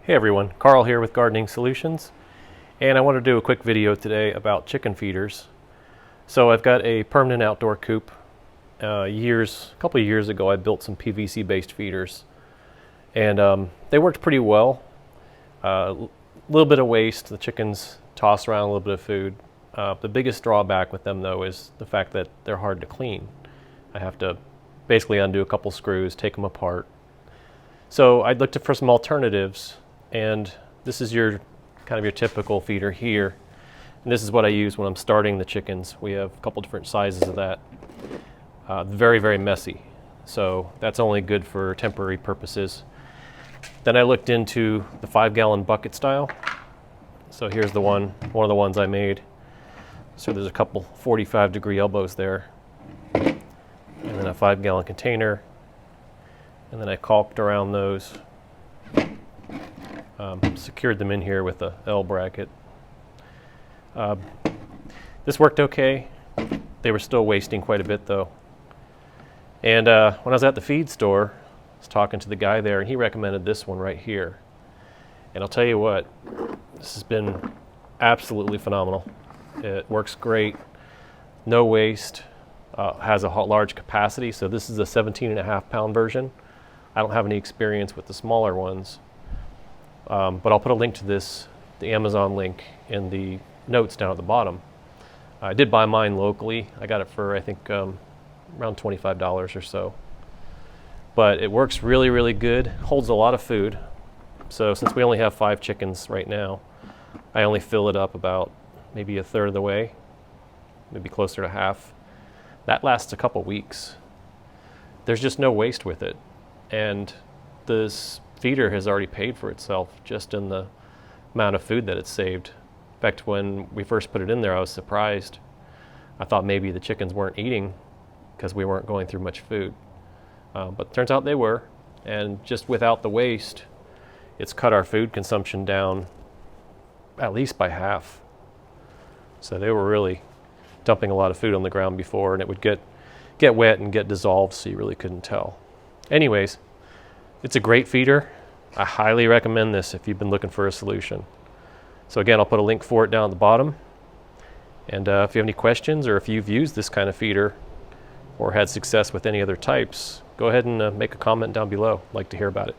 Hey everyone, Carl here with Gardening Solutions, and I want to do a quick video today about chicken feeders. So I've got a permanent outdoor coop. A couple of years ago I built some PVC based feeders, and they worked pretty well. A little bit of waste, the chickens toss around a little bit of food. The biggest drawback with them though is the fact that they're hard to clean. I have to basically undo a couple screws, take them apart. So I looked for some alternatives, and this is your typical feeder here. And this is what I use when I'm starting the chickens. We have a couple different sizes of that. Very, very messy. So that's only good for temporary purposes. Then I looked into the 5-gallon bucket style. So here's one of the ones I made. So there's a couple 45-degree elbows there. And then a 5-gallon container. And then I caulked around those. Secured them in here with a L bracket. This worked okay. They were still wasting quite a bit though. And when I was at the feed store, I was talking to the guy there, and he recommended this one right here. And I'll tell you what, this has been absolutely phenomenal. It works great, no waste, has a large capacity. So this is a 17.5-pound version. I don't have any experience with the smaller ones. But I'll put a link to this, the Amazon link, in the notes down at the bottom. I did buy mine locally. I got it for, I think, around $25 or so. But it works really, really good. Holds a lot of food. So since we only have 5 chickens right now, I only fill it up about maybe a third of the way, maybe closer to half. That lasts a couple weeks. There's just no waste with it. And this feeder has already paid for itself just in the amount of food that it's saved. In fact, when we first put it in there, I was surprised. I thought maybe the chickens weren't eating because we weren't going through much food. But turns out they were, and just without the waste, it's cut our food consumption down at least by half. So they were really dumping a lot of food on the ground before, and it would get wet and get dissolved, so you really couldn't tell. Anyways, it's a great feeder. I highly recommend this if you've been looking for a solution. So again, I'll put a link for it down at the bottom. And if you have any questions, or if you've used this kind of feeder or had success with any other types, go ahead and make a comment down below. I'd like to hear about it.